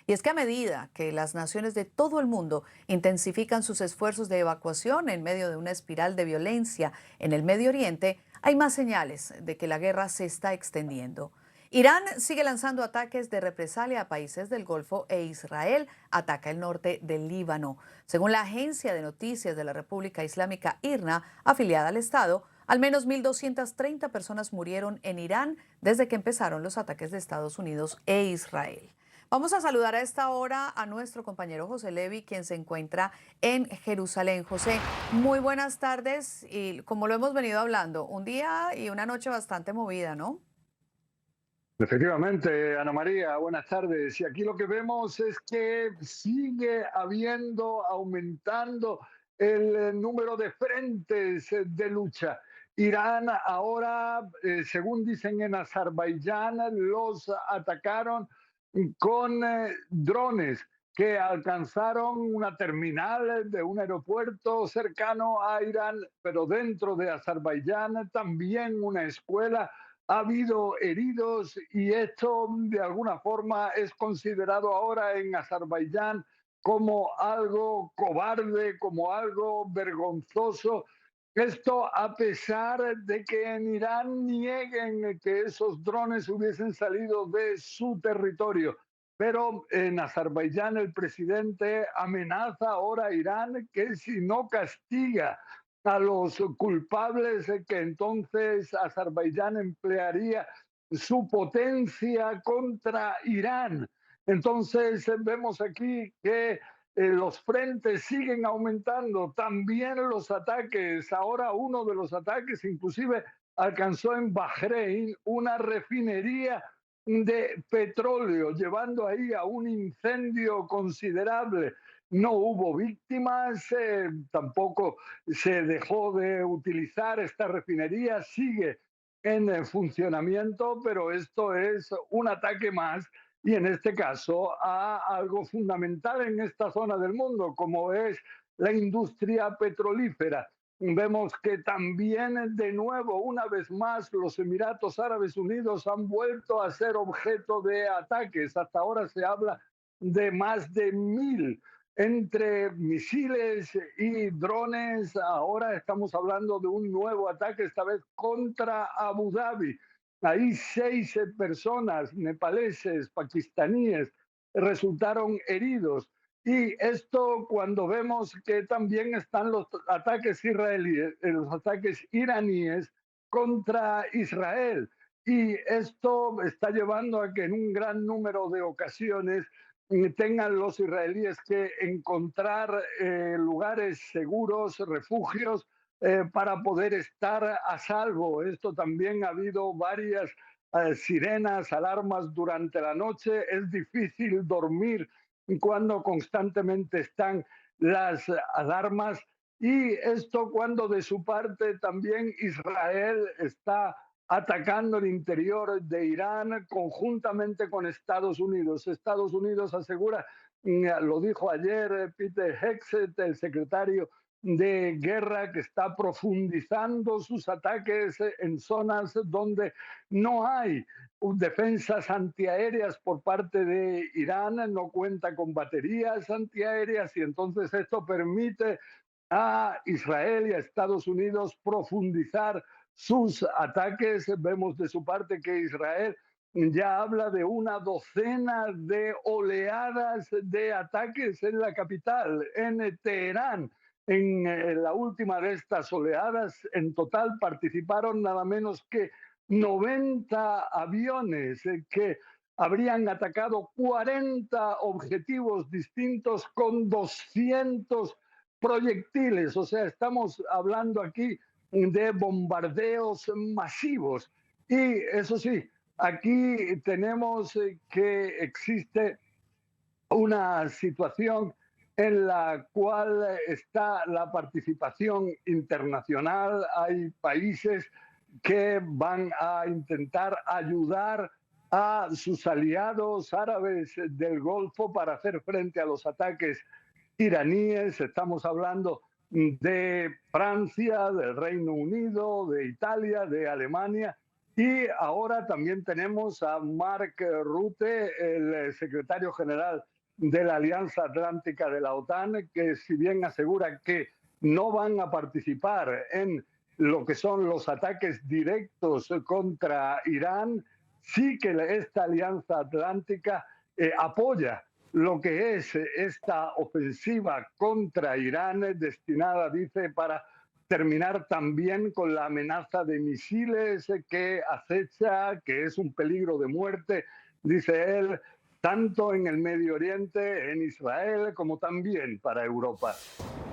Y es que a medida que las naciones de todo el mundo intensifican sus esfuerzos de evacuación en medio de una espiral de violencia en el Medio Oriente, hay más señales de que la guerra se está extendiendo. Irán sigue lanzando ataques de represalia a países del Golfo e Israel ataca el norte del Líbano. Según la agencia de noticias de la República Islámica IRNA, afiliada al Estado, al menos 1.230 personas murieron en Irán desde que empezaron los ataques de Estados Unidos e Israel. Vamos a saludar a esta hora a nuestro compañero José Levi, quien se encuentra en Jerusalén. José, muy buenas tardes y como lo hemos venido hablando, un día y una noche bastante movida, ¿no? Efectivamente, Ana María, buenas tardes. Y aquí lo que vemos es que sigue habiendo, aumentando el número de frentes de lucha. Irán ahora, según dicen en Azerbaiyán, los atacaron con drones que alcanzaron una terminal de un aeropuerto cercano a Irán, pero dentro de Azerbaiyán también una escuela. Ha habido heridos y esto de alguna forma es considerado ahora en Azerbaiyán como algo cobarde, como algo vergonzoso. Esto a pesar de que en Irán nieguen que esos drones hubiesen salido de su territorio. Pero en Azerbaiyán el presidente amenaza ahora a Irán que si no castiga a los culpables, que entonces Azerbaiyán emplearía su potencia contra Irán. Entonces vemos aquí que los frentes siguen aumentando, también los ataques. Ahora uno de los ataques inclusive alcanzó en Bahrein una refinería de petróleo, llevando ahí a un incendio considerable. No hubo víctimas, tampoco se dejó de utilizar esta refinería, sigue en funcionamiento, pero esto es un ataque más y en este caso a algo fundamental en esta zona del mundo, como es la industria petrolífera. Vemos que también, de nuevo, una vez más, los Emiratos Árabes Unidos han vuelto a ser objeto de ataques. Hasta ahora se habla de más de 1.000 entre misiles y drones. Ahora estamos hablando de un nuevo ataque, esta vez contra Abu Dhabi. Ahí 6 personas nepaleses, pakistaníes, resultaron heridos. Y esto cuando vemos que también están los ataques israelíes, los ataques iraníes contra Israel. Y esto está llevando a que en un gran número de ocasiones tengan los israelíes que encontrar lugares seguros, refugios, para poder estar a salvo. Esto también ha habido varias sirenas, alarmas durante la noche. Es difícil dormir cuando constantemente están las alarmas. Y esto cuando de su parte también Israel está atacando el interior de Irán conjuntamente con Estados Unidos. Estados Unidos asegura, lo dijo ayer Peter Hegseth, el secretario de guerra, que está profundizando sus ataques en zonas donde no hay defensas antiaéreas por parte de Irán, no cuenta con baterías antiaéreas y entonces esto permite a Israel y a Estados Unidos profundizar sus ataques. Vemos de su parte que Israel ya habla de una docena de oleadas de ataques en la capital, en Teherán. En la última de estas oleadas, en total participaron nada menos que 90 aviones que habrían atacado 40 objetivos distintos con 200 proyectiles. O sea, estamos hablando aquí de bombardeos masivos. Y eso sí, aquí tenemos que existe una situación en la cual está la participación internacional. Hay países que van a intentar ayudar a sus aliados árabes del Golfo para hacer frente a los ataques iraníes. Estamos hablando de Francia, del Reino Unido, de Italia, de Alemania. Y ahora también tenemos a Mark Rutte, el secretario general de la Alianza Atlántica de la OTAN, que si bien asegura que no van a participar en lo que son los ataques directos contra Irán, sí que esta Alianza Atlántica apoya lo que es esta ofensiva contra Irán, destinada, dice, para terminar también con la amenaza de misiles que acecha, que es un peligro de muerte, dice él, tanto en el Medio Oriente, en Israel, como también para Europa.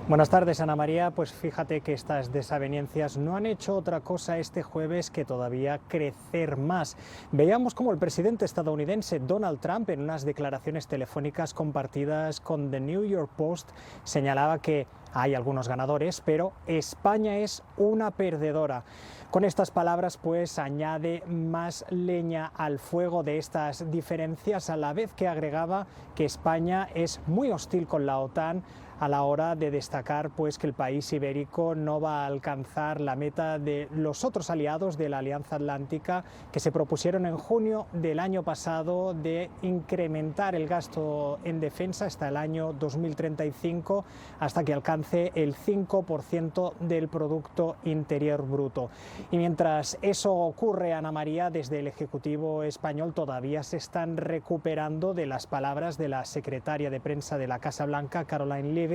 Buenas tardes, Ana María. Pues fíjate que estas desavenencias no han hecho otra cosa este jueves que todavía crecer más. Veíamos cómo el presidente estadounidense Donald Trump, en unas declaraciones telefónicas compartidas con The New York Post, señalaba que hay algunos ganadores, pero España es una perdedora. Con estas palabras, pues, añade más leña al fuego de estas diferencias, a la vez que agregaba que España es muy hostil con la OTAN, a la hora de destacar, pues, que el país ibérico no va a alcanzar la meta de los otros aliados de la Alianza Atlántica, que se propusieron en junio del año pasado de incrementar el gasto en defensa hasta el año 2035, hasta que alcance el 5% del Producto Interior Bruto. Y mientras eso ocurre, Ana María, desde el Ejecutivo español todavía se están recuperando de las palabras de la secretaria de prensa de la Casa Blanca, Caroline Leavitt,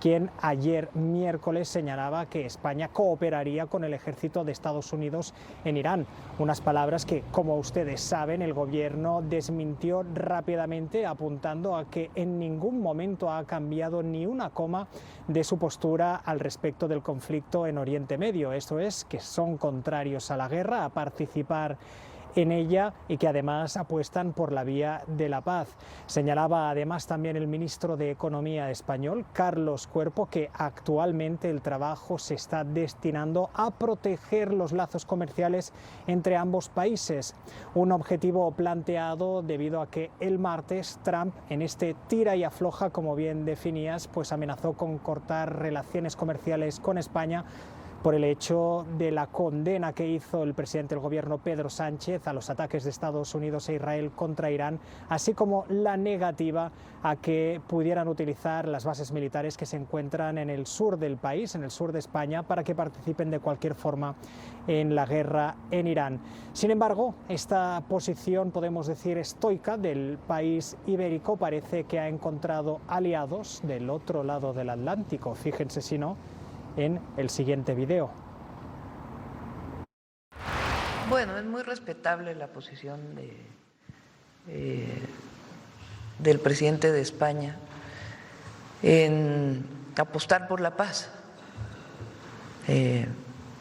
quien ayer miércoles señalaba que España cooperaría con el ejército de Estados Unidos en Irán. Unas palabras que, como ustedes saben, el gobierno desmintió rápidamente, apuntando a que en ningún momento ha cambiado ni una coma de su postura al respecto del conflicto en Oriente Medio. Esto es, que son contrarios a la guerra, a participar en ella, y que además apuestan por la vía de la paz. Señalaba además también el ministro de Economía español, Carlos Cuerpo, que actualmente el trabajo se está destinando a proteger los lazos comerciales entre ambos países, un objetivo planteado debido a que el martes Trump, en este tira y afloja, como bien definías, pues amenazó con cortar relaciones comerciales con España por el hecho de la condena que hizo el presidente del gobierno, Pedro Sánchez, a los ataques de Estados Unidos e Israel contra Irán, así como la negativa a que pudieran utilizar las bases militares que se encuentran en el sur del país, en el sur de España, para que participen de cualquier forma en la guerra en Irán. Sin embargo, esta posición, podemos decir, estoica del país ibérico parece que ha encontrado aliados del otro lado del Atlántico. Fíjense si no en el siguiente video. Bueno, es muy respetable la posición del presidente de España en apostar por la paz,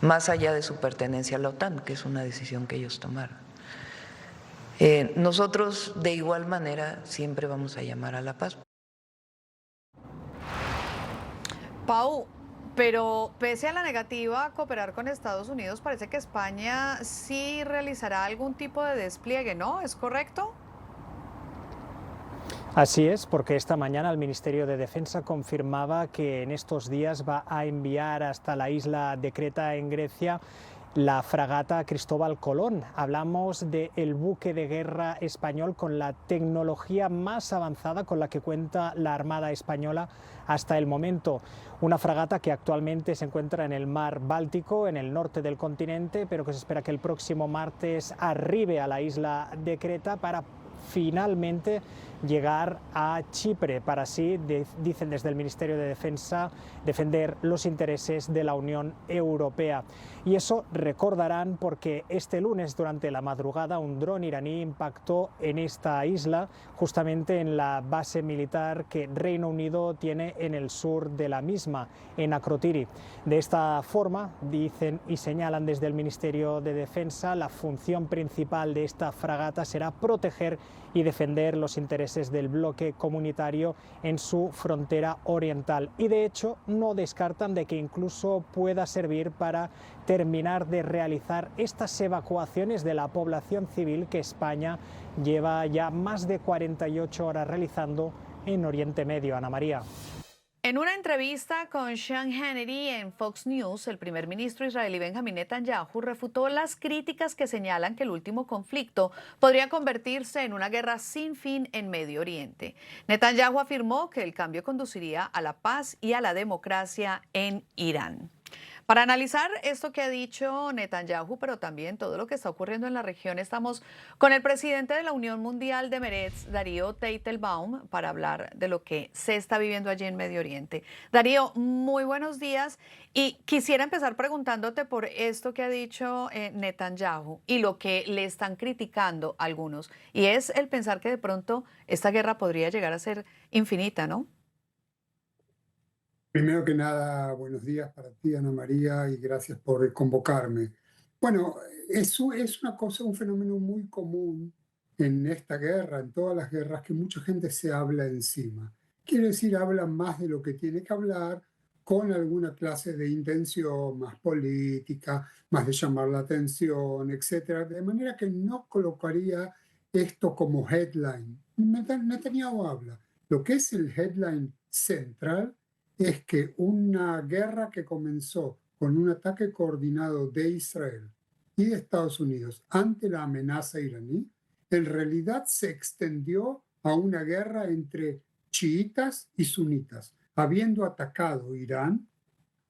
más allá de su pertenencia a la OTAN, que es una decisión que ellos tomaron. Nosotros, de igual manera, siempre vamos a llamar a la paz. Pau, pero pese a la negativa a cooperar con Estados Unidos, parece que España sí realizará algún tipo de despliegue, ¿no? ¿Es correcto? Así es, porque esta mañana el Ministerio de Defensa confirmaba que en estos días va a enviar hasta la isla de Creta, en Grecia, la fragata Cristóbal Colón. Hablamos del buque de guerra español con la tecnología más avanzada con la que cuenta la Armada española hasta el momento. Una fragata que actualmente se encuentra en el mar Báltico, en el norte del continente, pero que se espera que el próximo martes arribe a la isla de Creta para finalmente llegar a Chipre, para así, dicen desde el Ministerio de Defensa, defender los intereses de la Unión Europea. Y eso recordarán porque este lunes, durante la madrugada, un dron iraní impactó en esta isla, justamente en la base militar que Reino Unido tiene en el sur de la misma, en Akrotiri. De esta forma, dicen y señalan desde el Ministerio de Defensa, la función principal de esta fragata será proteger y defender los intereses del bloque comunitario en su frontera oriental. Y de hecho no descartan de que incluso pueda servir para terminar de realizar estas evacuaciones de la población civil que España lleva ya más de 48 horas realizando en Oriente Medio. Ana María. En una entrevista con Sean Hannity en Fox News, el primer ministro israelí Benjamin Netanyahu refutó las críticas que señalan que el último conflicto podría convertirse en una guerra sin fin en Medio Oriente. Netanyahu afirmó que el cambio conduciría a la paz y a la democracia en Irán. Para analizar esto que ha dicho Netanyahu, pero también todo lo que está ocurriendo en la región, estamos con el presidente de la Unión Mundial de Meretz, Darío Teitelbaum, para hablar de lo que se está viviendo allí en Medio Oriente. Darío, muy buenos días y quisiera empezar preguntándote por esto que ha dicho Netanyahu y lo que le están criticando algunos, y es el pensar que de pronto esta guerra podría llegar a ser infinita, ¿no? Primero que nada, buenos días para ti, Ana María, y gracias por convocarme. Bueno, es una cosa, un fenómeno muy común en esta guerra, en todas las guerras, que mucha gente se habla encima. Quiere decir, habla más de lo que tiene que hablar con alguna clase de intención más política, más de llamar la atención, etcétera, de manera que no colocaría esto como headline. Netanyahu habla. Lo que es el headline central es que una guerra que comenzó con un ataque coordinado de Israel y de Estados Unidos ante la amenaza iraní, en realidad se extendió a una guerra entre chiitas y sunitas, habiendo atacado Irán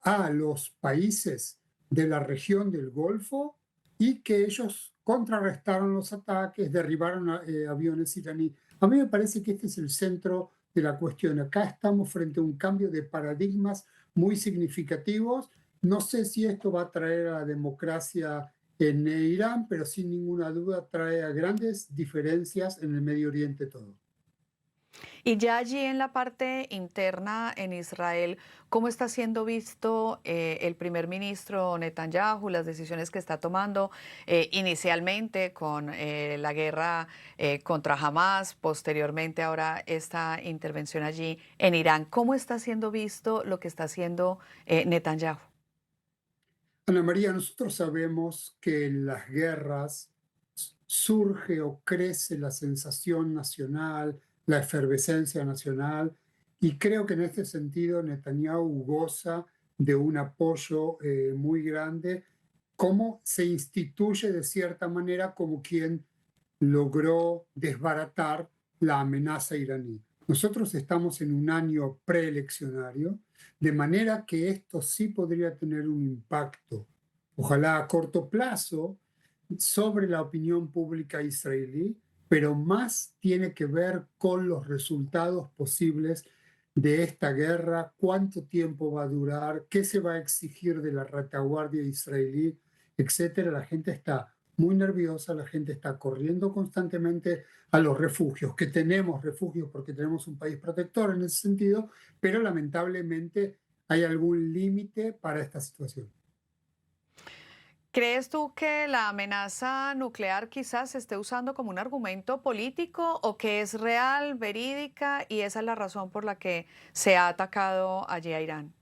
a los países de la región del Golfo y que ellos contrarrestaron los ataques, derribaron aviones iraníes. A mí me parece que este es el centro de la cuestión. Acá estamos frente a un cambio de paradigmas muy significativos. No sé si esto va a traer a la democracia en Irán, pero sin ninguna duda trae a grandes diferencias en el Medio Oriente todo. Y ya allí en la parte interna en Israel, ¿cómo está siendo visto el primer ministro Netanyahu, las decisiones que está tomando inicialmente con la guerra contra Hamas, posteriormente ahora esta intervención allí en Irán? ¿Cómo está siendo visto lo que está haciendo Netanyahu? Ana María, nosotros sabemos que en las guerras surge o crece la sensación nacional, la efervescencia nacional, y creo que en este sentido Netanyahu goza de un apoyo muy grande, como se instituye de cierta manera como quien logró desbaratar la amenaza iraní. Nosotros estamos en un año preeleccionario, de manera que esto sí podría tener un impacto, ojalá a corto plazo, sobre la opinión pública israelí, pero más tiene que ver con los resultados posibles de esta guerra, cuánto tiempo va a durar, qué se va a exigir de la retaguardia israelí, etcétera. La gente está muy nerviosa, la gente está corriendo constantemente a los refugios, que tenemos refugios porque tenemos un país protector en ese sentido, pero lamentablemente hay algún límite para esta situación. ¿Crees tú que la amenaza nuclear quizás se esté usando como un argumento político o que es real, verídica y esa es la razón por la que se ha atacado allí a Irán?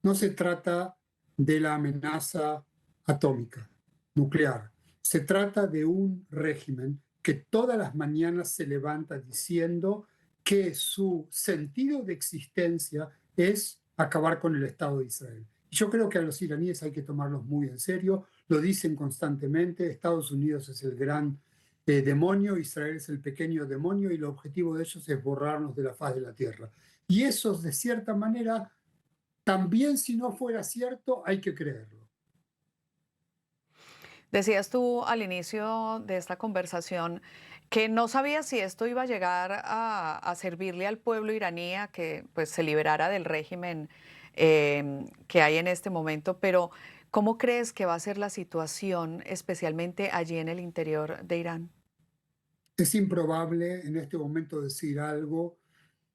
No se trata de la amenaza atómica, nuclear. Se trata de un régimen que todas las mañanas se levanta diciendo que su sentido de existencia es acabar con el Estado de Israel. Y yo creo que a los iraníes hay que tomarlos muy en serio, lo dicen constantemente, Estados Unidos es el gran demonio, Israel es el pequeño demonio y el objetivo de ellos es borrarnos de la faz de la tierra. Y eso, de cierta manera, también si no fuera cierto, hay que creerlo. Decías tú al inicio de esta conversación que no sabías si esto iba a llegar a servirle al pueblo iraní a que pues, se liberara del régimen que hay en este momento, pero ¿cómo crees que va a ser la situación, especialmente allí en el interior de Irán? Es improbable en este momento decir algo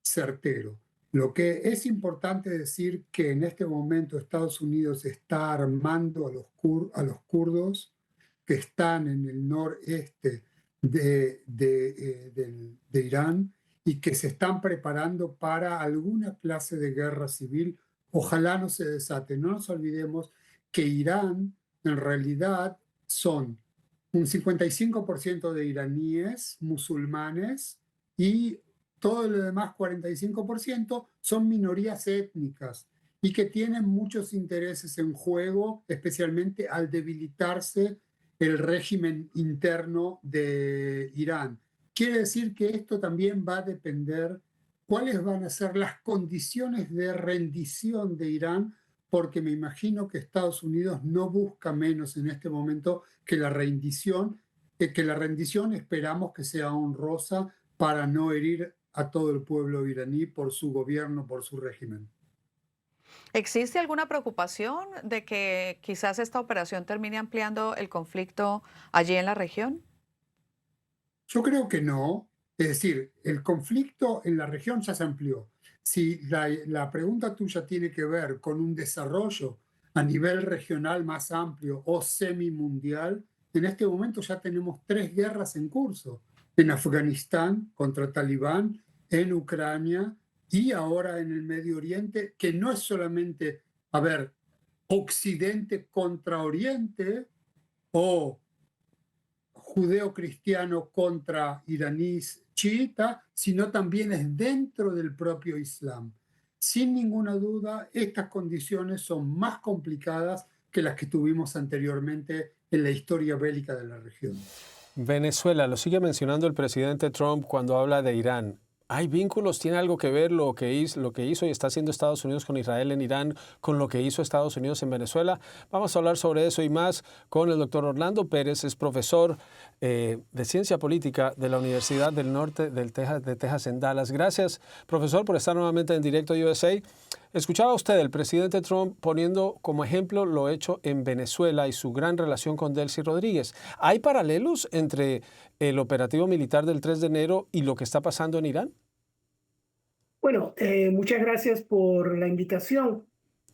certero. Lo que es importante decir que en este momento Estados Unidos está armando a a los kurdos que están en el noreste de Irán y que se están preparando para alguna clase de guerra civil. Ojalá no se desate. No nos olvidemos que Irán en realidad son un 55% de iraníes musulmanes y todo lo demás, 45%, son minorías étnicas y que tienen muchos intereses en juego, especialmente al debilitarse el régimen interno de Irán. Quiere decir que esto también va a depender cuáles van a ser las condiciones de rendición de Irán, porque me imagino que Estados Unidos no busca menos en este momento que la rendición esperamos que sea honrosa para no herir a todo el pueblo iraní por su gobierno, por su régimen. ¿Existe alguna preocupación de que quizás esta operación termine ampliando el conflicto allí en la región? Yo creo que no. Es decir, el conflicto en la región ya se amplió. Si la pregunta tuya tiene que ver con un desarrollo a nivel regional más amplio o semimundial, en este momento ya tenemos 3 guerras en curso. En Afganistán contra Talibán, en Ucrania y ahora en el Medio Oriente, que no es solamente, a ver, Occidente contra Oriente o judeo-cristiano contra iraníes chiita, sino también es dentro del propio Islam. Sin ninguna duda, estas condiciones son más complicadas que las que tuvimos anteriormente en la historia bélica de la región. Venezuela, lo sigue mencionando el presidente Trump cuando habla de Irán. ¿Hay vínculos? ¿Tiene algo que ver lo que hizo y está haciendo Estados Unidos con Israel en Irán con lo que hizo Estados Unidos en Venezuela? Vamos a hablar sobre eso y más con el doctor Orlando Pérez, es profesor de Ciencia Política de la Universidad del Norte de Texas en Dallas. Gracias, profesor, por estar nuevamente en Directo USA. Escuchaba usted el presidente Trump poniendo como ejemplo lo hecho en Venezuela y su gran relación con Delcy Rodríguez. ¿Hay paralelos entre el operativo militar del 3 de enero y lo que está pasando en Irán? Bueno, muchas gracias por la invitación.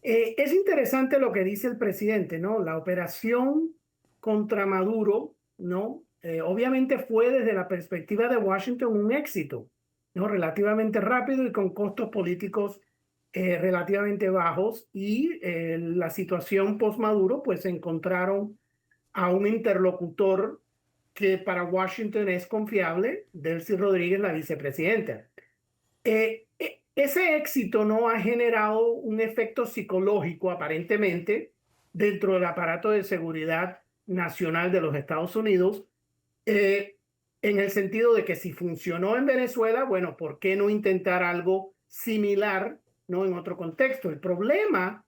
Es interesante lo que dice el presidente, ¿no? La operación contra Maduro, ¿no? Obviamente fue desde la perspectiva de Washington un éxito, ¿no? Relativamente rápido y con costos políticos relativamente bajos. Y la situación post-Maduro, pues encontraron a un interlocutor que para Washington es confiable, Delcy Rodríguez, la vicepresidenta. Ese éxito no ha generado un efecto psicológico, aparentemente, dentro del aparato de seguridad nacional de los Estados Unidos, en el sentido de que si funcionó en Venezuela, bueno, ¿por qué no intentar algo similar, no, en otro contexto? El problema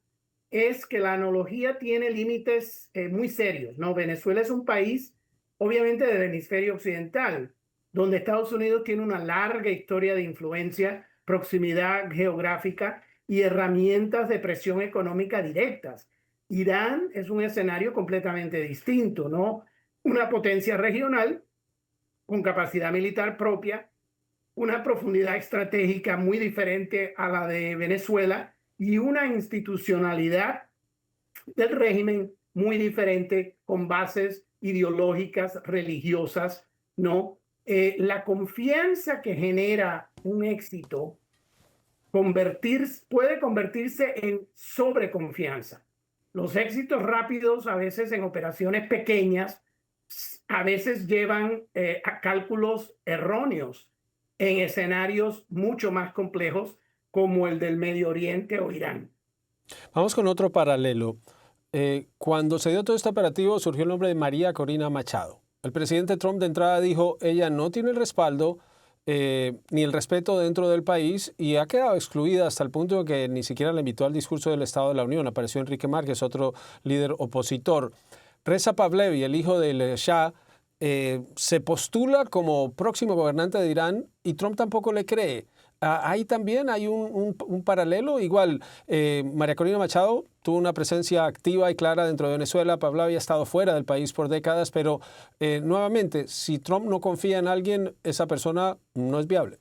es que la analogía tiene límites muy serios, ¿no? Venezuela es un país, obviamente, del hemisferio occidental, donde Estados Unidos tiene una larga historia de influencia, proximidad geográfica y herramientas de presión económica directas. Irán es un escenario completamente distinto, ¿no? Una potencia regional con capacidad militar propia, una profundidad estratégica muy diferente a la de Venezuela y una institucionalidad del régimen muy diferente con bases ideológicas, religiosas, ¿no? La confianza que genera un éxito puede convertirse en sobreconfianza. Los éxitos rápidos, a veces en operaciones pequeñas, a veces llevan a cálculos erróneos en escenarios mucho más complejos como el del Medio Oriente o Irán. Vamos con otro paralelo. Cuando se dio todo este operativo surgió el nombre de María Corina Machado. El presidente Trump de entrada dijo, ella no tiene el respaldo ni el respeto dentro del país y ha quedado excluida hasta el punto de que ni siquiera la invitó al discurso del Estado de la Unión. Apareció Enrique Márquez, otro líder opositor. Reza Pahlavi, el hijo del Shah, se postula como próximo gobernante de Irán y Trump tampoco le cree. Ahí también hay un paralelo. Igual, María Corina Machado tuvo una presencia activa y clara dentro de Venezuela. Pahlavi ha estado fuera del país por décadas, pero nuevamente, si Trump no confía en alguien, esa persona no es viable.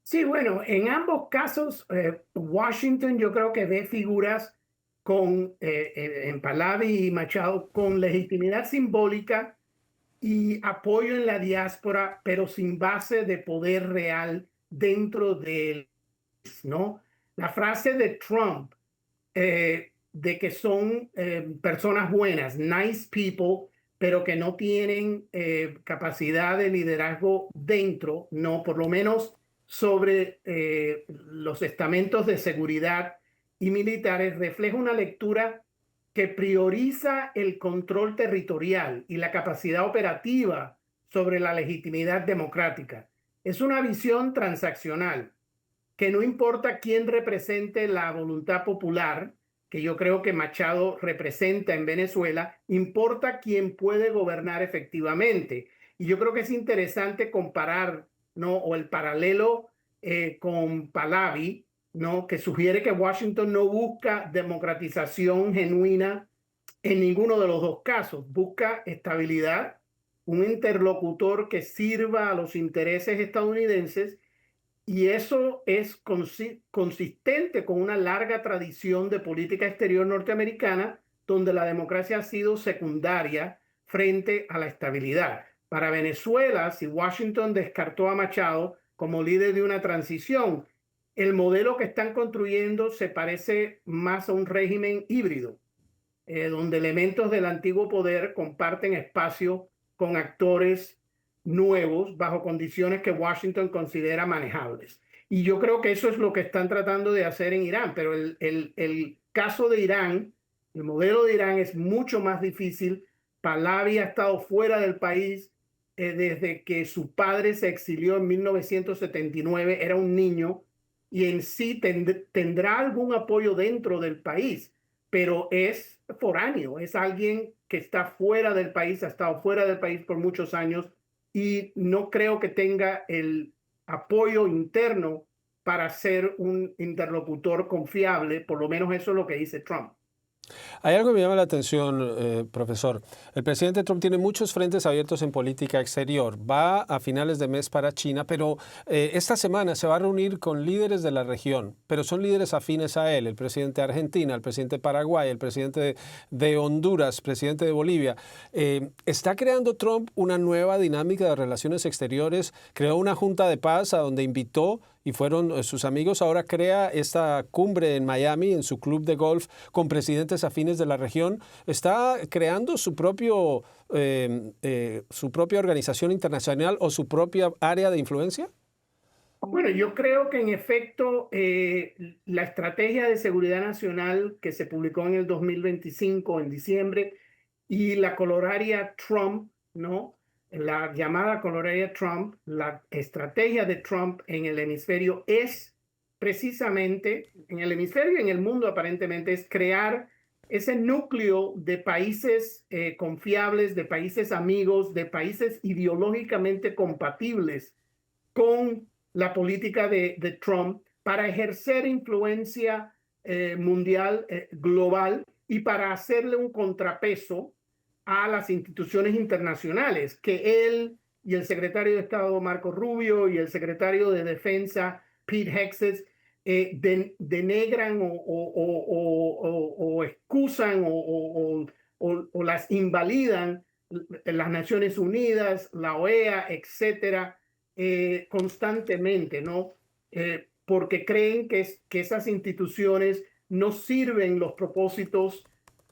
Sí, bueno, en ambos casos, Washington yo creo que ve figuras en Pahlavi y Machado con legitimidad simbólica y apoyo en la diáspora, pero sin base de poder real dentro de, ¿no? La frase de Trump de que son personas buenas, nice people, pero que no tienen capacidad de liderazgo dentro, no, por lo menos sobre los estamentos de seguridad y militares refleja una lectura que prioriza el control territorial y la capacidad operativa sobre la legitimidad democrática. Es una visión transaccional que no importa quién represente la voluntad popular, que yo creo que Machado representa en Venezuela, importa quién puede gobernar efectivamente. Y yo creo que es interesante comparar, ¿no? O el paralelo con Pahlavi, ¿no? Que sugiere que Washington no busca democratización genuina en ninguno de los dos casos. Busca estabilidad, un interlocutor que sirva a los intereses estadounidenses, y eso es consistente con una larga tradición de política exterior norteamericana, donde la democracia ha sido secundaria frente a la estabilidad. Para Venezuela, si Washington descartó a Machado como líder de una transición, el modelo que están construyendo se parece más a un régimen híbrido, donde elementos del antiguo poder comparten espacio con actores nuevos bajo condiciones que Washington considera manejables. Y yo creo que eso es lo que están tratando de hacer en Irán, pero el caso de Irán, el modelo de Irán es mucho más difícil. Pahlavi ha estado fuera del país desde que su padre se exilió en 1979, era un niño, y en sí tendrá algún apoyo dentro del país, pero es foráneo, es alguien que está fuera del país, ha estado fuera del país por muchos años, y no creo que tenga el apoyo interno para ser un interlocutor confiable. Por lo menos eso es lo que dice Trump. Hay algo que me llama la atención, profesor. El presidente Trump tiene muchos frentes abiertos en política exterior. Va a finales de mes para China, pero esta semana se va a reunir con líderes de la región, pero son líderes afines a él, el presidente de Argentina, el presidente de Paraguay, el presidente de Honduras, presidente de Bolivia. ¿Está creando Trump una nueva dinámica de relaciones exteriores? Creó una junta de paz a donde invitó y fueron sus amigos. Ahora crea esta cumbre en Miami, en su club de golf, con presidentes afines de la región. ¿Está creando su propia organización internacional o su propia área de influencia? Bueno, yo creo que en efecto la estrategia de seguridad nacional que se publicó en el 2025, en diciembre, y la coloraria Trump, ¿no? La llamada coloraria Trump, la estrategia de Trump en el hemisferio es precisamente, en el hemisferio y en el mundo aparentemente, es crear ese núcleo de países confiables, de países amigos, de países ideológicamente compatibles con la política de Trump para ejercer influencia mundial, global, y para hacerle un contrapeso a las instituciones internacionales que él y el secretario de Estado Marco Rubio y el secretario de Defensa Pete Hegseth denegran o excusan o las invalidan las Naciones Unidas, la OEA, etcétera, constantemente, ¿no? Porque creen que esas instituciones no sirven los propósitos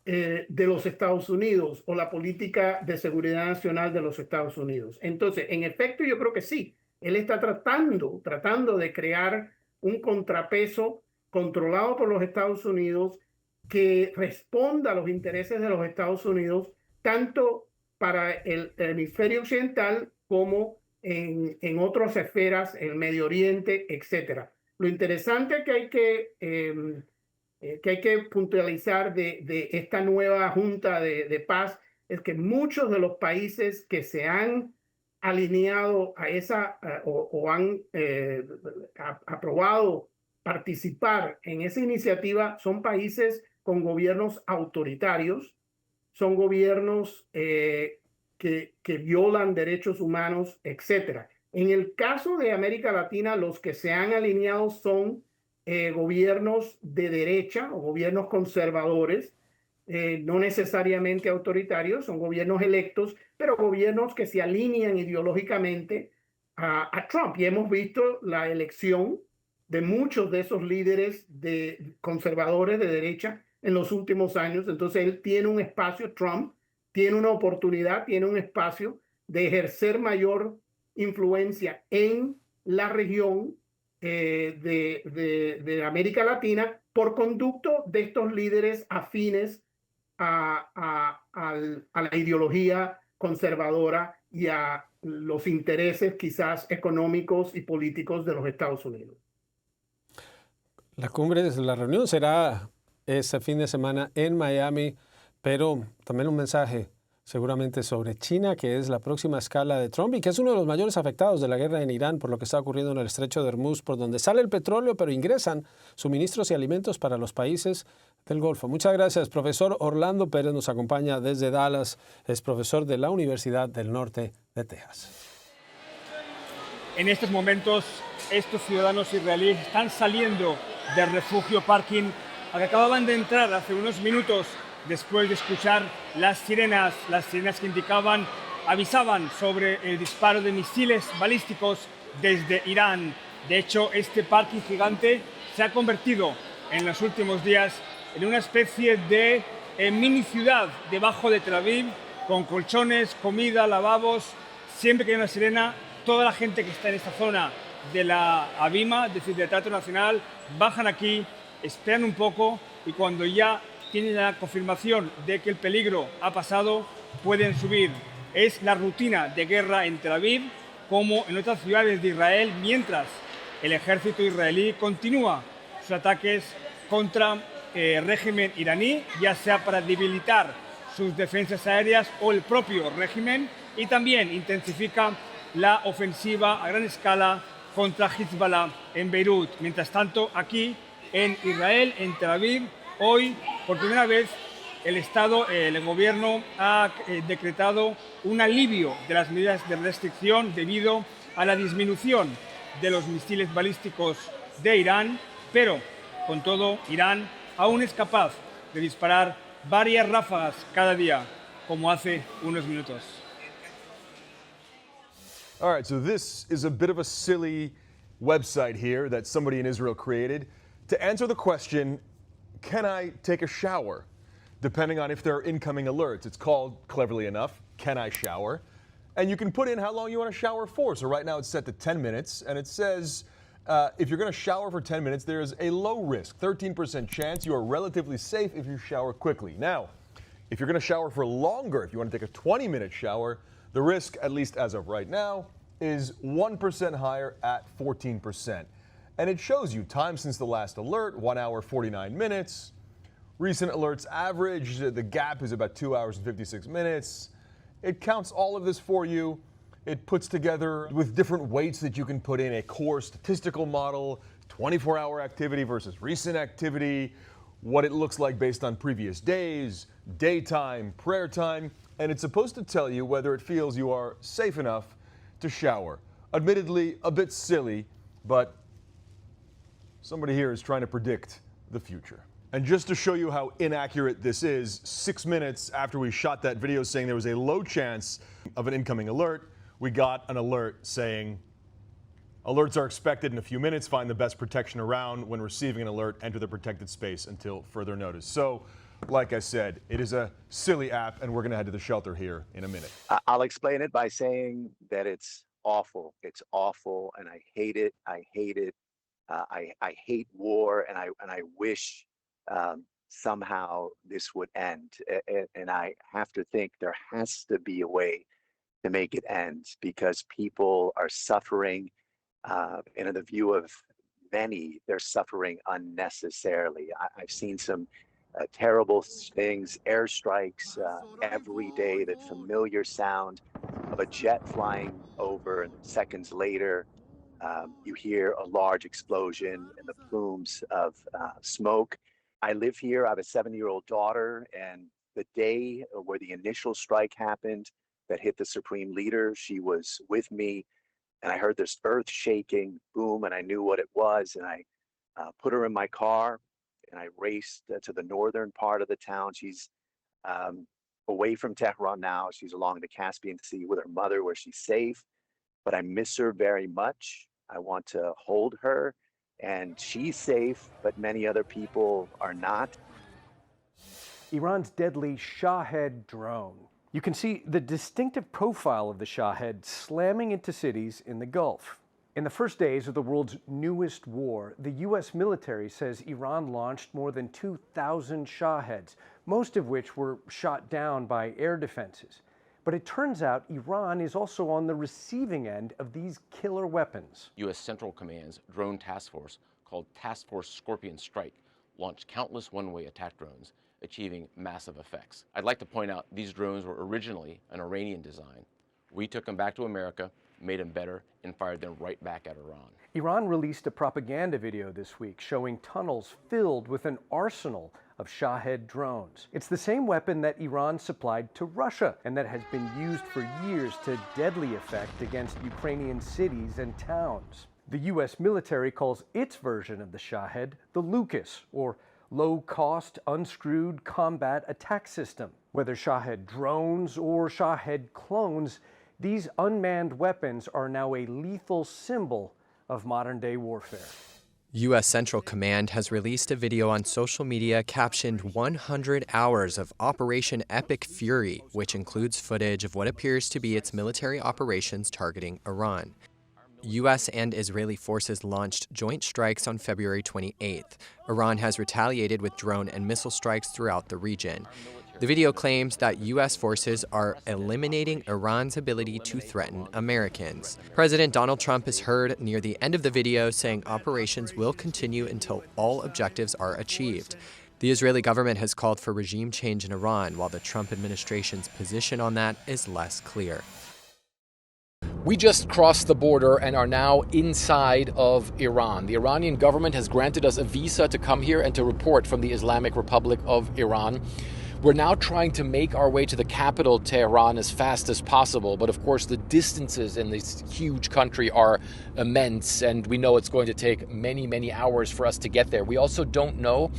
de los Estados Unidos o la política de seguridad nacional de los Estados Unidos. Entonces, en efecto, yo creo que sí, él está tratando de crear un contrapeso controlado por los Estados Unidos que responda a los intereses de los Estados Unidos, tanto para el hemisferio occidental como en otras esferas, el Medio Oriente, etcétera. Lo interesante que hay que puntualizar de esta nueva Junta de Paz es que muchos de los países que se han alineado a esa o han aprobado participar en esa iniciativa son países con gobiernos autoritarios, son gobiernos que violan derechos humanos, etcétera. En el caso de América Latina, los que se han alineado son gobiernos de derecha o gobiernos conservadores, no necesariamente autoritarios, son gobiernos electos, pero gobiernos que se alinean ideológicamente a Trump. Y hemos visto la elección de muchos de esos líderes conservadores de derecha en los últimos años. Entonces él tiene un espacio, Trump tiene una oportunidad, tiene un espacio de ejercer mayor influencia en la región de América Latina por conducto de estos líderes afines a la ideología conservadora y a los intereses quizás económicos y políticos de los Estados Unidos. La reunión será este fin de semana en Miami, pero también un mensaje seguramente sobre China, que es la próxima escala de Trump y que es uno de los mayores afectados de la guerra en Irán por lo que está ocurriendo en el estrecho de Hormuz, por donde sale el petróleo, pero ingresan suministros y alimentos para los países del Golfo. Muchas gracias, profesor Orlando Pérez nos acompaña desde Dallas, es profesor de la Universidad del Norte de Texas. En estos momentos, estos ciudadanos israelíes están saliendo del refugio parking al que acababan de entrar hace unos minutos después de escuchar las sirenas que avisaban sobre el disparo de misiles balísticos desde Irán. De hecho, este parking gigante se ha convertido en los últimos días en una especie de mini ciudad debajo de Tel Aviv, con colchones, comida, lavabos. Siempre que hay una sirena, toda la gente que está en esta zona de la ABIMA, es decir, del Teatro Nacional, bajan aquí, esperan un poco y cuando ya tienen la confirmación de que el peligro ha pasado, pueden subir. Es la rutina de guerra en Tel Aviv, como en otras ciudades de Israel, mientras el ejército israelí continúa sus ataques contra el régimen iraní, ya sea para debilitar sus defensas aéreas o el propio régimen, y también intensifica la ofensiva a gran escala contra Hezbollah en Beirut. Mientras tanto, aquí en Israel, en Tel Aviv, hoy, por primera vez, el gobierno ha decretado un alivio de las medidas de restricción debido a la disminución de los misiles balísticos de Irán, pero con todo, Irán aún es capaz de disparar varias ráfagas cada día, como hace unos minutos. All right, so this is a bit of a silly website here that somebody in Israel created to answer the question, can I take a shower? Depending on if there are incoming alerts. It's called, cleverly enough, Can I Shower? And you can put in how long you want to shower for. So right now it's set to 10 minutes, and it says if you're going to shower for 10 minutes, there is a low risk, 13% chance you are relatively safe if you shower quickly. Now, if you're going to shower for longer, if you want to take a 20-minute shower, the risk, at least as of right now, is 1% higher at 14%. And it shows you time since the last alert, 1 hour, 49 minutes. Recent alerts average, the gap is about 2 hours and 56 minutes. It counts all of this for you. It puts together, with different weights that you can put in, a core statistical model, 24-hour activity versus recent activity, what it looks like based on previous days, daytime, prayer time, and it's supposed to tell you whether it feels you are safe enough to shower. Admittedly, a bit silly, but somebody here is trying to predict the future. And just to show you how inaccurate this is, 6 minutes after we shot that video saying there was a low chance of an incoming alert, we got an alert saying, alerts are expected in a few minutes, find the best protection around. When receiving an alert, enter the protected space until further notice. So, like I said, it is a silly app, and we're going to head to the shelter here in a minute. I'll explain it by saying that it's awful. It's awful, and I hate it. I hate it. I hate war, and I wish somehow this would end. And I have to think there has to be a way to make it end, because people are suffering. And in the view of many, they're suffering unnecessarily. I've seen some terrible things, airstrikes every day, that familiar sound of a jet flying over, and seconds later, you hear a large explosion and the plumes of smoke. I live here. I have a 7-year-old daughter, and the day where the initial strike happened that hit the supreme leader, she was with me, and I heard this earth shaking, boom, and I knew what it was, and I put her in my car, and I raced to the northern part of the town. She's away from Tehran now. She's along the Caspian Sea with her mother, where she's safe, but I miss her very much. I want to hold her, and she's safe, but many other people are not. Iran's deadly Shahed drone. You can see the distinctive profile of the Shahed slamming into cities in the Gulf. In the first days of the world's newest war, the U.S. military says Iran launched more than 2,000 Shaheds, most of which were shot down by air defenses. But it turns out Iran is also on the receiving end of these killer weapons. U.S. Central Command's drone task force, called Task Force Scorpion Strike, launched countless one-way attack drones, achieving massive effects. I'd like to point out these drones were originally an Iranian design. We took them back to America, made them better, and fired them right back at Iran. Iran released a propaganda video this week showing tunnels filled with an arsenal of Shahed drones. It's the same weapon that Iran supplied to Russia and that has been used for years to deadly effect against Ukrainian cities and towns. The U.S. military calls its version of the Shahed the Lucas, or low-cost, unscrewed combat attack system. Whether Shahed drones or Shahed clones, these unmanned weapons are now a lethal symbol of modern-day warfare. U.S. Central Command has released a video on social media captioned 100 hours of Operation Epic Fury, which includes footage of what appears to be its military operations targeting Iran. U.S. and Israeli forces launched joint strikes on February 28th. Iran has retaliated with drone and missile strikes throughout the region. The video claims that U.S. forces are eliminating Iran's ability to threaten Americans. President Donald Trump is heard near the end of the video saying operations will continue until all objectives are achieved. The Israeli government has called for regime change in Iran, while the Trump administration's position on that is less clear. We just crossed the border and are now inside of Iran. The Iranian government has granted us a visa to come here and to report from the Islamic Republic of Iran. We're now trying to make our way to the capital, Tehran, as fast as possible. But of course, the distances in this huge country are immense, and we know it's going to take many, many hours for us to get there. We also don't know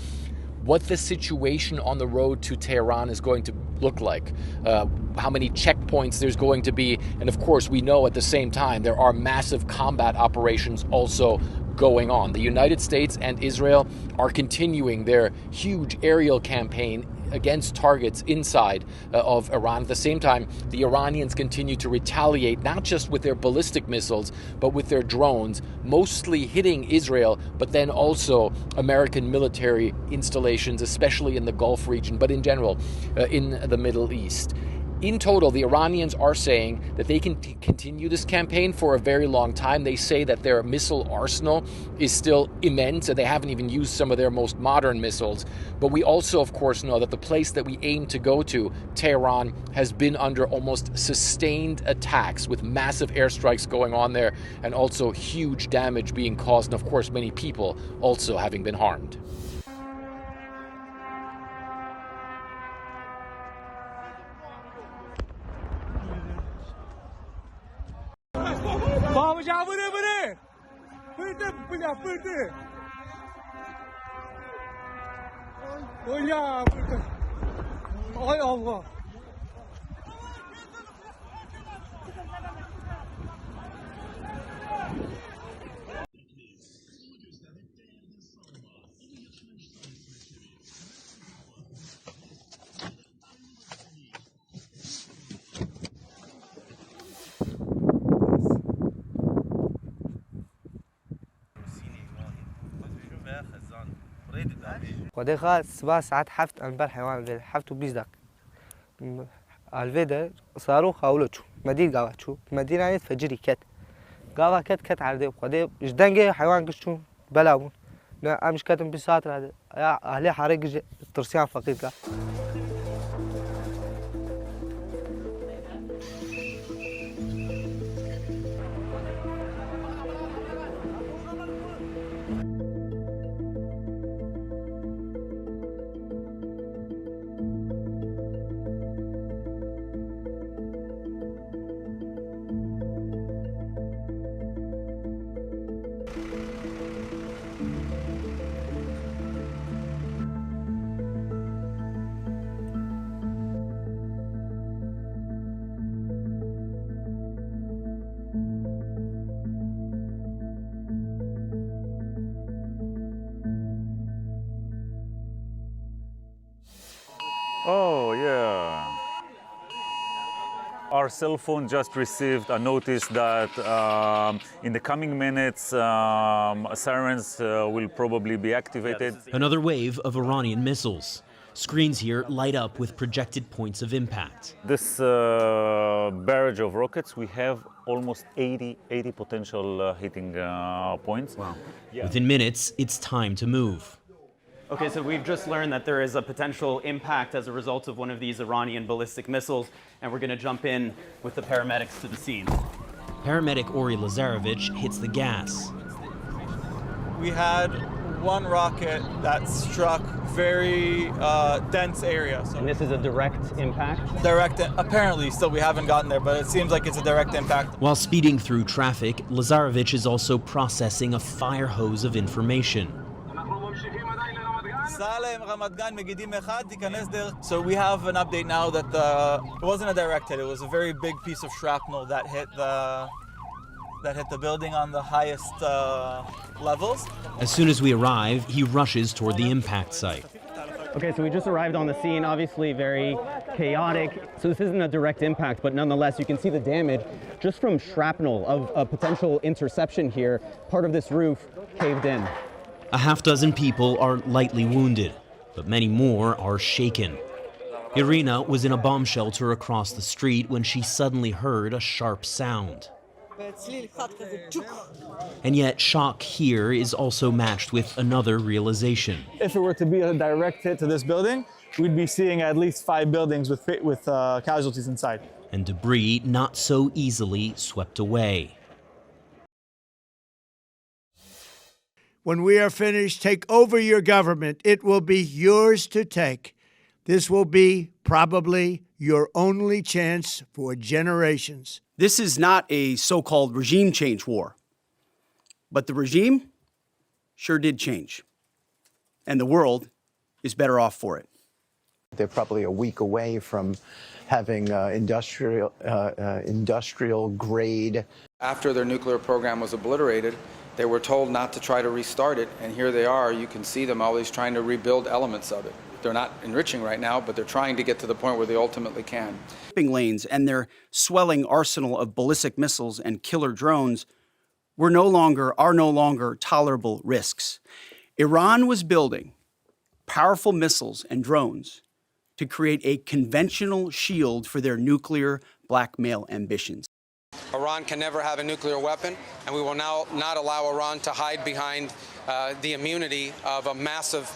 what the situation on the road to Tehran is going to look like, how many checkpoints there's going to be. And of course, we know at the same time there are massive combat operations also going on. The United States and Israel are continuing their huge aerial campaign against targets inside of Iran. At the same time, the Iranians continue to retaliate, not just with their ballistic missiles, but with their drones, mostly hitting Israel, but then also American military installations, especially in the Gulf region, but in general, in the Middle East. In total, the Iranians are saying that they can continue this campaign for a very long time. They say that their missile arsenal is still immense, and they haven't even used some of their most modern missiles. But we also, of course, know that the place that we aim to go to, Tehran, has been under almost sustained attacks with massive airstrikes going on there and also huge damage being caused, and of course, many people also having been harmed. ودقيقة 7 ساعات حفت أنبار حيوان حفتو بيزدق الفيدا صاروخ أولوتشو مدير قاواتشو مدير عيد فجري كت قاوا كت عردي وقدي جدنجي حيوان قشتو بلاون لا أمش كتم بساطر هذا أهلي حريق ترسيان فقير قا Oh, yeah. Our cell phone just received a notice that in the coming minutes sirens will probably be activated. Another wave of Iranian missiles. Screens here light up with projected points of impact. This barrage of rockets, we have almost 80 potential hitting points. Wow. Yeah. Within minutes, it's time to move. Okay, so we've just learned that there is a potential impact as a result of one of these Iranian ballistic missiles, and we're going to jump in with the paramedics to the scene. Paramedic Ori Lazarevich hits the gas. We had one rocket that struck very dense area. So and this is a direct impact? Direct, apparently. Still, we haven't gotten there, but it seems like it's a direct impact. While speeding through traffic, Lazarevich is also processing a fire hose of information. So we have an update now that it wasn't a direct hit, it was a very big piece of shrapnel that hit the building on the highest levels. As soon as we arrive, he rushes toward the impact site. Okay, so we just arrived on the scene, obviously very chaotic. So this isn't a direct impact, but nonetheless, you can see the damage just from shrapnel of a potential interception here. Part of this roof caved in. A half dozen people are lightly wounded, but many more are shaken. Irina was in a bomb shelter across the street when she suddenly heard a sharp sound. And yet shock here is also matched with another realization. If it were to be a direct hit to this building, we'd be seeing at least 5 buildings with casualties inside. And debris not so easily swept away. When we are finished, take over your government. It will be yours to take. This will be probably your only chance for generations. This is not a so-called regime change war, but the regime sure did change, and the world is better off for it. They're probably a week away from having industrial grade. After their nuclear program was obliterated, they were told not to try to restart it, and here they are. You can see them always trying to rebuild elements of it. They're not enriching right now, but they're trying to get to the point where they ultimately can. Shipping lanes and their swelling arsenal of ballistic missiles and killer drones are no longer tolerable risks. Iran was building powerful missiles and drones to create a conventional shield for their nuclear blackmail ambitions. Iran can never have a nuclear weapon, and we will now not allow Iran to hide behind the immunity of a massive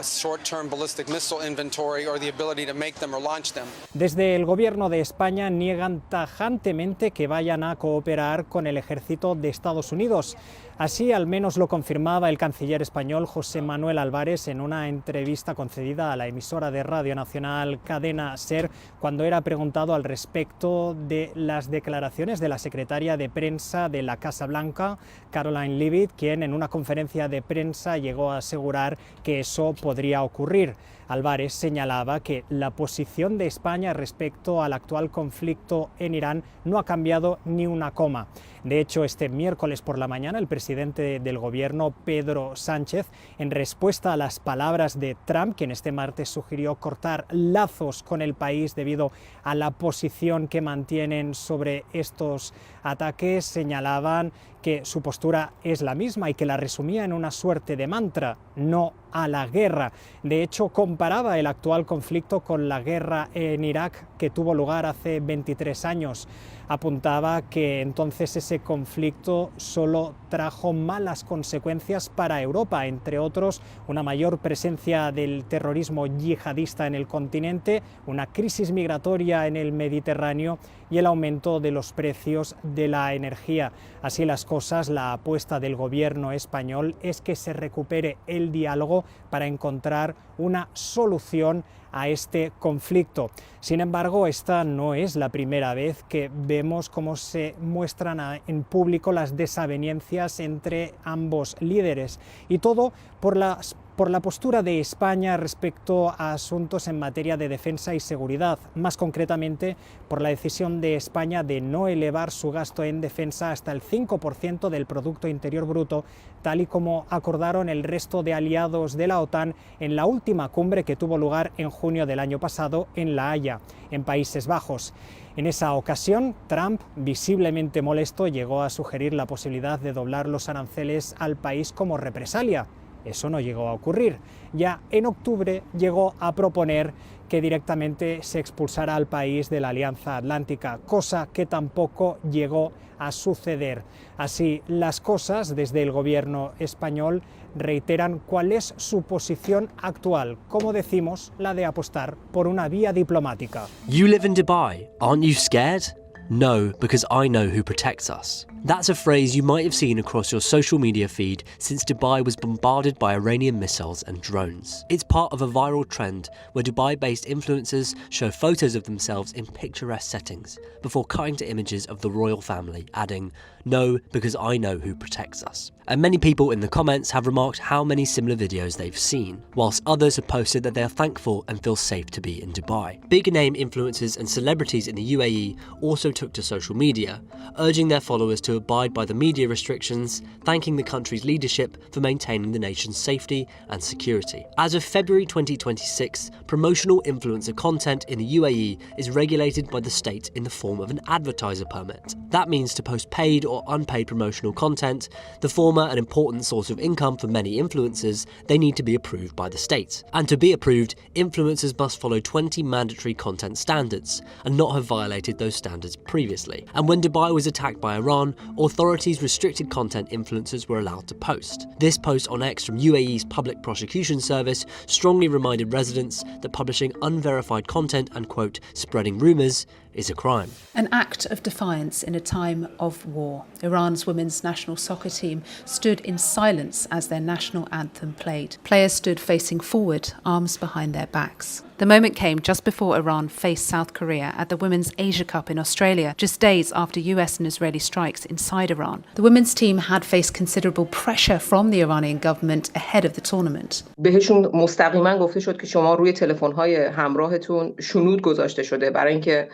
short-term ballistic missile inventory or the ability to make them or launch them. Desde el gobierno de España niegan tajantemente que vayan a cooperar con el ejército de Estados Unidos. Así al menos lo confirmaba el canciller español José Manuel Álvarez en una entrevista concedida a la emisora de Radio Nacional Cadena SER cuando era preguntado al respecto de las declaraciones de la secretaria de prensa de la Casa Blanca, Caroline Leavitt, quien en una conferencia de prensa llegó a asegurar que eso podría ocurrir. Álvarez señalaba que la posición de España respecto al actual conflicto en Irán no ha cambiado ni una coma. De hecho, este miércoles por la mañana, el presidente del gobierno, Pedro Sánchez, en respuesta a las palabras de Trump, quien este martes sugirió cortar lazos con el país debido a la posición que mantienen sobre estos ataques, señalaban que su postura es la misma y que la resumía en una suerte de mantra: no a la guerra. De hecho, comparaba el actual conflicto con la guerra en Irak que tuvo lugar hace 23 años. Apuntaba que entonces ese conflicto solo trajo malas consecuencias para Europa, entre otros una mayor presencia del terrorismo yihadista en el continente, una crisis migratoria en el Mediterráneo y el aumento de los precios de la energía. Así las cosas, la apuesta del gobierno español es que se recupere el diálogo para encontrar una solución a este conflicto. Sin embargo, esta no es la primera vez que vemos cómo se muestran en público las desavenencias entre ambos líderes, y todo por las por la postura de España respecto a asuntos en materia de defensa y seguridad, más concretamente por la decisión de España de no elevar su gasto en defensa hasta el 5% del Producto Interior Bruto, tal y como acordaron el resto de aliados de la OTAN en la última cumbre que tuvo lugar en junio del año pasado en La Haya, en Países Bajos. En esa ocasión, Trump, visiblemente molesto, llegó a sugerir la posibilidad de doblar los aranceles al país como represalia. Eso no llegó a ocurrir. Ya en octubre llegó a proponer que directamente se expulsara al país de la Alianza Atlántica, cosa que tampoco llegó a suceder. Así las cosas, desde el gobierno español reiteran cuál es su posición actual, como decimos, la de apostar por una vía diplomática. You live in Dubai. Aren't you scared? No, because I know who protects us. That's a phrase you might have seen across your social media feed since Dubai was bombarded by Iranian missiles and drones. It's part of a viral trend where Dubai-based influencers show photos of themselves in picturesque settings before cutting to images of the royal family, adding, "No, because I know who protects us." And many people in the comments have remarked how many similar videos they've seen, whilst others have posted that they are thankful and feel safe to be in Dubai. Big name influencers and celebrities in the UAE also took to social media, urging their followers to abide by the media restrictions, thanking the country's leadership for maintaining the nation's safety and security. As of February 2026, promotional influencer content in the UAE is regulated by the state in the form of an advertiser permit. That means to post paid or unpaid promotional content, the former an important source of income for many influencers, they need to be approved by the state. And to be approved, influencers must follow 20 mandatory content standards and not have violated those standards previously. And when Dubai was attacked by Iran, authorities restricted content influencers were allowed to post. This post on X from UAE's Public Prosecution Service strongly reminded residents that publishing unverified content and, quote, spreading rumours is a crime. An act of defiance in a time of war. Iran's women's national soccer team stood in silence as their national anthem played. Players stood facing forward, arms behind their backs. The moment came just before Iran faced South Korea at the Women's Asia Cup in Australia, just days after US and Israeli strikes inside Iran. The women's team had faced considerable pressure from the Iranian government ahead of the tournament. بهشون مستقیما گفته شد که شما روی تلفن‌های همراهتون شنود گذاشته شده برای اینکه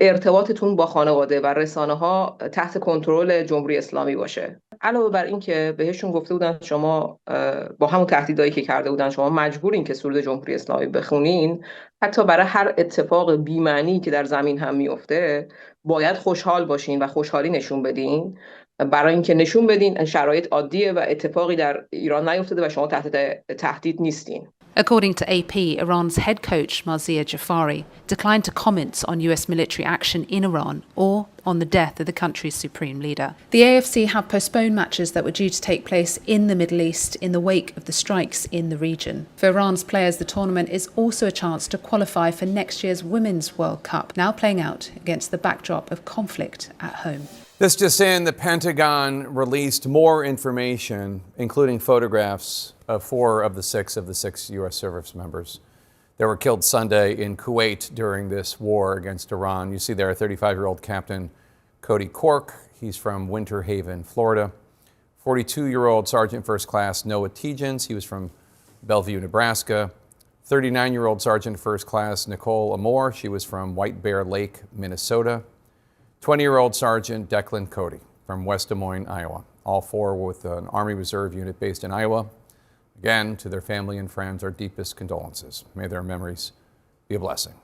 ارتباطتون با خانواده و رسانه‌ها تحت کنترل جمهوری اسلامی باشه. علاوه بر این که بهشون گفته بودن شما با همون تهدیدایی که کرده بودن شما مجبورین که سرود جمهوری اسلامی بخونین، حتی برای هر اتفاق بی‌معنی که در زمین هم میفته باید خوشحال باشین و خوشحالی نشون بدین، برای اینکه نشون بدین شرایط عادیه و اتفاقی در ایران نیفتاده و شما تحت تهدید نیستین. According to AP, Iran's head coach, Marzieh Jafari, declined to comment on US military action in Iran or on the death of the country's supreme leader. The AFC have postponed matches that were due to take place in the Middle East in the wake of the strikes in the region. For Iran's players, the tournament is also a chance to qualify for next year's Women's World Cup, now playing out against the backdrop of conflict at home. This just in, the Pentagon released more information, including photographs of 4 of the 6 U.S. service members that were killed Sunday in Kuwait during this war against Iran. You see there a 35-year-old Captain Cody Cork. He's from Winter Haven, Florida. 42-year-old Sergeant First Class Noah Tegens. He was from Bellevue, Nebraska. 39-year-old Sergeant First Class Nicole Amore. She was from White Bear Lake, Minnesota. 20-year-old Sergeant Declan Cody from West Des Moines, Iowa. All 4 with an Army Reserve unit based in Iowa. Again, to their family and friends, our deepest condolences. May their memories be a blessing.